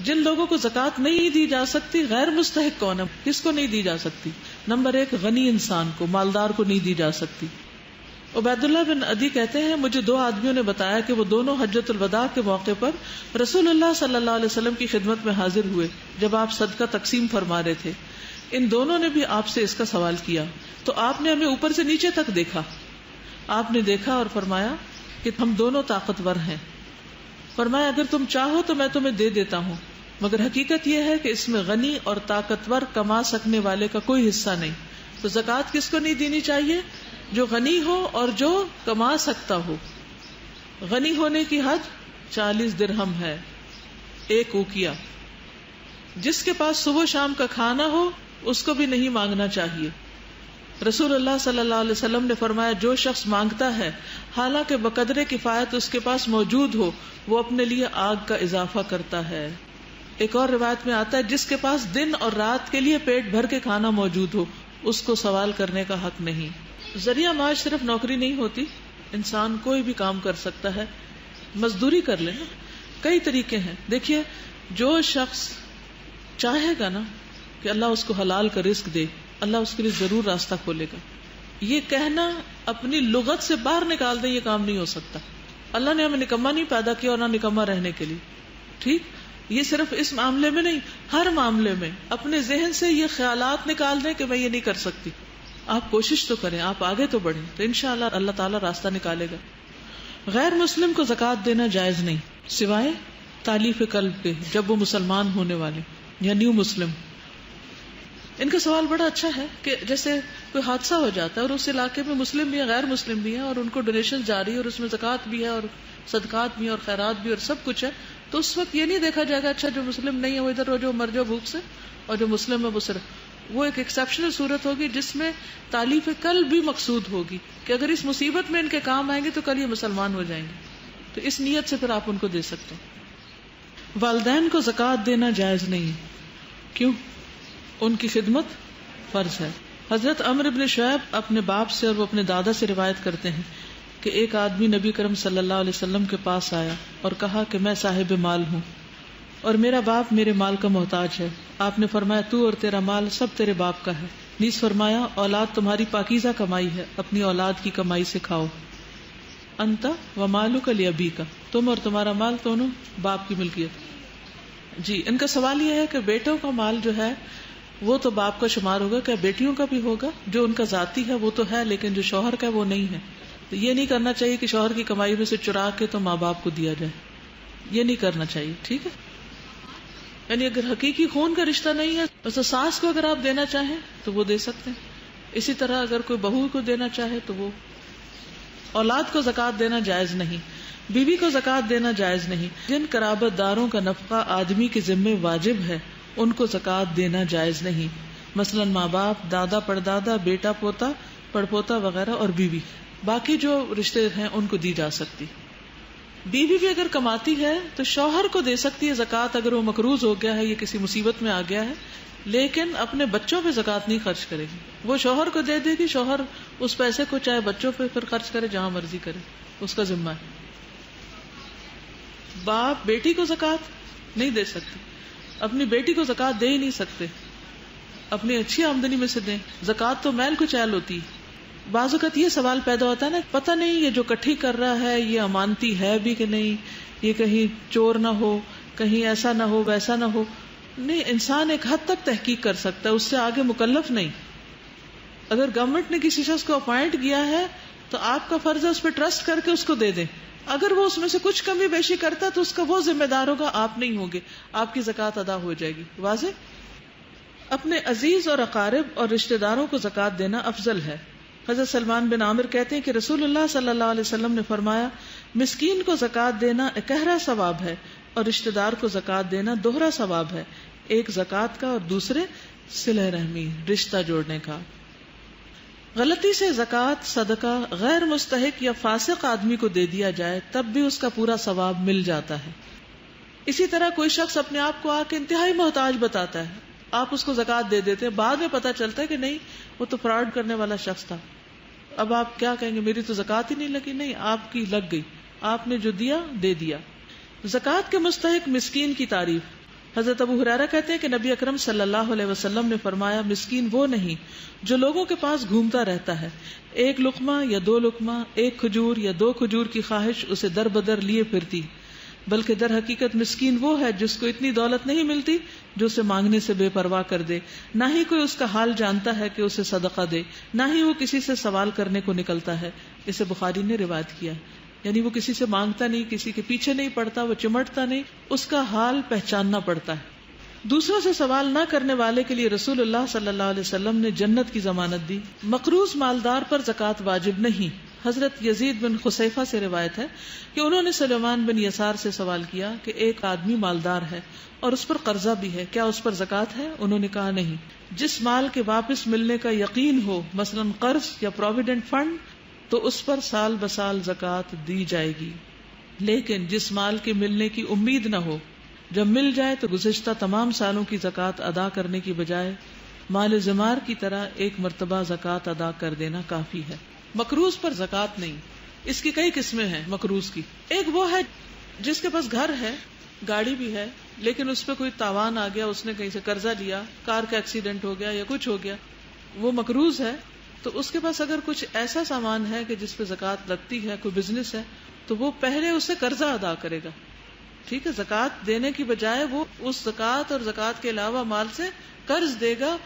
جن لوگوں کو زکوٰۃ نہیں دی جا سکتی، غیر مستحق کون ہے؟ کس کو نہیں دی جا سکتی؟ نمبر 1 غنی انسان کو، مالدار کو نہیں دی جا سکتی۔ عبید اللہ بن عدی کہتے ہیں مجھے 2 آدمیوں نے بتایا کہ وہ دونوں حجۃ الوداع کے موقع پر رسول اللہ صلی اللہ علیہ وسلم کی خدمت میں حاضر ہوئے جب آپ صدقہ تقسیم فرما رہے تھے۔ ان دونوں نے بھی آپ سے اس کا سوال کیا تو آپ نے ہمیں اوپر سے نیچے تک دیکھا۔ آپ نے دیکھا اور فرمایا کہ ہم دونوں طاقتور ہیں۔ فرمایا اگر تم چاہو تو میں تمہیں دے دیتا ہوں، مگر حقیقت یہ ہے کہ اس میں غنی اور طاقتور کما سکنے والے کا کوئی حصہ نہیں۔ تو زکوٰۃ کس کو نہیں دینی چاہیے؟ جو غنی ہو اور جو کما سکتا ہو۔ غنی ہونے کی حد 40 درہم ہے، 1 اوقیہ۔ جس کے پاس صبح شام کا کھانا ہو اس کو بھی نہیں مانگنا چاہیے۔ رسول اللہ صلی اللہ علیہ وسلم نے فرمایا جو شخص مانگتا ہے حالانکہ بقدر کفایت اس کے پاس موجود ہو، وہ اپنے لیے آگ کا اضافہ کرتا ہے۔ ایک اور روایت میں آتا ہے جس کے پاس دن اور رات کے لیے پیٹ بھر کے کھانا موجود ہو اس کو سوال کرنے کا حق نہیں۔ ذریعہ معاش صرف نوکری نہیں ہوتی، انسان کوئی بھی کام کر سکتا ہے، مزدوری کر لے نا، کئی طریقے ہیں۔ دیکھیے جو شخص چاہے گا نا کہ اللہ اس کو حلال کا رزق دے، اللہ اس کے لیے ضرور راستہ کھولے گا۔ یہ کہنا اپنی لغت سے باہر نکال دیں، یہ کام نہیں ہو سکتا۔ اللہ نے ہمیں نکما نہیں پیدا کیا اور نہ نکما رہنے کے لیے، ٹھیک؟ یہ صرف اس معاملے میں نہیں، ہر معاملے میں اپنے ذہن سے یہ خیالات نکال دیں کہ میں یہ نہیں کر سکتی۔ آپ کوشش تو کریں، آپ آگے تو بڑھیں، تو انشاءاللہ اللہ تعالیٰ راستہ نکالے گا۔ غیر مسلم کو زکوٰۃ دینا جائز نہیں سوائے تالیف قلب کے، جب وہ مسلمان ہونے والے یا نیو مسلم۔ ان کا سوال بڑا اچھا ہے کہ جیسے کوئی حادثہ ہو جاتا ہے اور اس علاقے میں مسلم بھی ہیں غیر مسلم بھی ہیں اور ان کو ڈونیشن جاری ہے اور اس میں زکوٰۃ بھی ہے اور صدقات بھی ہیں اور خیرات بھی اور سب کچھ ہے، تو اس وقت یہ نہیں دیکھا جائے گا اچھا جو مسلم نہیں ہے وہ ادھر جو مر جاؤ بھوک سے، اور جو مسلم ہے وہ صرف، وہ ایک ایکسیپشنل صورت ہوگی جس میں تالیف قلب بھی مقصود ہوگی کہ اگر اس مصیبت میں ان کے کام آئیں گے تو کل یہ مسلمان ہو جائیں گے، تو اس نیت سے پھر آپ ان کو دے سکتے ہیں۔ والدین کو زکوٰۃ دینا جائز نہیں، کیوں؟ ان کی خدمت فرض ہے۔ حضرت عمرو بن شعیب اپنے باپ سے اور وہ اپنے دادا سے روایت کرتے ہیں کہ ایک آدمی نبی کرم صلی اللہ علیہ وسلم کے پاس آیا اور کہا کہ میں صاحب مال ہوں اور میرا باپ میرے مال کا محتاج ہے۔ آپ نے فرمایا تو اور تیرا مال سب تیرے باپ کا ہے۔ نیز فرمایا اولاد تمہاری پاکیزہ کمائی ہے، اپنی اولاد کی کمائی سے کھاؤ۔ انت و مالک لابیک، تم اور تمہارا مال دونوں باپ کی ملکیت۔ جی ان کا سوال یہ ہے کہ بیٹوں کا مال جو ہے وہ تو باپ کا شمار ہوگا، کیا بیٹیوں کا بھی ہوگا؟ جو ان کا ذاتی ہے وہ تو ہے لیکن جو شوہر کا ہے وہ نہیں ہے۔ تو یہ نہیں کرنا چاہیے کہ شوہر کی کمائی میں سے چرا کے تو ماں باپ کو دیا جائے، یہ نہیں کرنا چاہیے، ٹھیک ہے؟ یعنی اگر حقیقی خون کا رشتہ نہیں ہے تو ساس کو اگر آپ دینا چاہیں تو وہ دے سکتے ہیں، اسی طرح اگر کوئی بہو کو دینا چاہے تو وہ۔ اولاد کو زکوٰۃ دینا جائز نہیں، بیوی کو زکوٰۃ دینا جائز نہیں۔ جن قرابت داروں کا نفقہ آدمی کے ذمے واجب ہے ان کو زکوٰۃ دینا جائز نہیں، مثلا ماں باپ، دادا پردادا، بیٹا پوتا پڑپوتا وغیرہ اور بیوی۔ باقی جو رشتے ہیں ان کو دی جا سکتی۔ بیوی بھی اگر کماتی ہے تو شوہر کو دے سکتی ہے زکوٰۃ اگر وہ مقروض ہو گیا ہے یا کسی مصیبت میں آ گیا ہے، لیکن اپنے بچوں پہ زکوٰۃ نہیں خرچ کرے گی، وہ شوہر کو دے دے گی، شوہر اس پیسے کو چاہے بچوں پہ پھر خرچ کرے جہاں مرضی کرے، اس کا ذمہ ہے۔ باپ بیٹی کو زکوٰۃ نہیں دے سکتے، اپنی بیٹی کو زکوٰۃ دے ہی نہیں سکتے، اپنی اچھی آمدنی میں سے دیں، زکوٰۃ تو میل کو چیل ہوتی۔ بعض اوقات یہ سوال پیدا ہوتا ہے نا، پتہ نہیں یہ جو کٹھی کر رہا ہے یہ امانتی ہے بھی کہ نہیں، یہ کہیں چور نہ ہو، کہیں ایسا نہ ہو ویسا نہ ہو۔ نہیں، انسان ایک حد تک تحقیق کر سکتا ہے، اس سے آگے مکلف نہیں۔ اگر گورنمنٹ نے کسی شخص کو اپوائنٹ کیا ہے تو آپ کا فرض ہے اس پہ ٹرسٹ کر کے اس کو دے دیں، اگر وہ اس میں سے کچھ کمی بیشی کرتا ہے تو اس کا وہ ذمہ دار ہوگا، آپ نہیں ہوگے، آپ کی زکوٰۃ ادا ہو جائے گی۔ واضح؟ اپنے عزیز اور اقارب اور رشتہ داروں کو زکوٰۃ دینا افضل ہے۔ حضرت سلمان بن عامر کہتے ہیں کہ رسول اللہ صلی اللہ علیہ وسلم نے فرمایا مسکین کو زکوٰۃ دینا اکہرا ثواب ہے اور رشتہ دار کو زکوٰۃ دینا دوہرا ثواب ہے، ایک زکوٰۃ کا اور دوسرے صلہ رحمی، رشتہ جوڑنے کا۔ غلطی سے زکوٰۃ صدقہ غیر مستحق یا فاسق آدمی کو دے دیا جائے تب بھی اس کا پورا ثواب مل جاتا ہے۔ اسی طرح کوئی شخص اپنے آپ کو آ کے انتہائی محتاج بتاتا ہے، آپ اس کو زکوٰۃ دے دیتے ہیں، بعد میں پتہ چلتا ہے کہ نہیں وہ تو فراڈ کرنے والا شخص تھا، اب آپ کیا کہیں گے میری تو زکوٰۃ ہی نہیں لگی؟ نہیں، آپ کی لگ گئی، آپ نے جو دیا دے دیا۔ زکوٰۃ کے مستحق مسکین کی تعریف۔ حضرت ابو ہریرہ کہتے ہیں کہ نبی اکرم صلی اللہ علیہ وسلم نے فرمایا مسکین وہ نہیں جو لوگوں کے پاس گھومتا رہتا ہے، ایک لقمہ یا دو لقمہ، ایک کھجور یا دو کھجور کی خواہش اسے در بدر لیے پھرتی، بلکہ در حقیقت مسکین وہ ہے جس کو اتنی دولت نہیں ملتی جو اسے مانگنے سے بے پرواہ کر دے، نہ ہی کوئی اس کا حال جانتا ہے کہ اسے صدقہ دے، نہ ہی وہ کسی سے سوال کرنے کو نکلتا ہے۔ اسے بخاری نے روایت کیا، یعنی وہ کسی سے مانگتا نہیں، کسی کے پیچھے نہیں پڑتا، وہ چمٹتا نہیں، اس کا حال پہچاننا پڑتا ہے۔ دوسروں سے سوال نہ کرنے والے کے لیے رسول اللہ صلی اللہ علیہ وسلم نے جنت کی ضمانت دی۔ مقروض مالدار پر زکوٰۃ واجب نہیں۔ حضرت یزید بن خصیفہ سے روایت ہے کہ انہوں نے سلیمان بن یسار سے سوال کیا کہ ایک آدمی مالدار ہے اور اس پر قرضہ بھی ہے، کیا اس پر زکوٰۃ ہے؟ انہوں نے کہا نہیں۔ جس مال کے واپس ملنے کا یقین ہو، مثلا قرض یا پروویڈنٹ فنڈ، تو اس پر سال بسال زکوٰۃ دی جائے گی، لیکن جس مال کے ملنے کی امید نہ ہو، جب مل جائے تو گزشتہ تمام سالوں کی زکوٰۃ ادا کرنے کی بجائے مال زمار کی طرح ایک مرتبہ زکوٰۃ ادا کر دینا کافی ہے۔ مقروض پر زکوٰۃ نہیں۔ اس کی کئی قسمیں ہیں مقروض کی۔ ایک وہ ہے جس کے پاس گھر ہے، گاڑی بھی ہے، لیکن اس پہ کوئی تاوان آ گیا، اس نے کہیں سے قرضہ لیا، کار کا ایکسیڈنٹ ہو گیا یا کچھ ہو گیا، وہ مقروض ہے۔ تو اس کے پاس اگر کچھ ایسا سامان ہے کہ جس پہ زکوٰۃ لگتی ہے، کوئی بزنس ہے، تو وہ پہلے اسے قرضہ ادا کرے گا، ٹھیک ہے، زکوٰۃ دینے کی بجائے وہ اس زکوٰۃ اور زکوٰۃ کے علاوہ مال سے قرض دے گا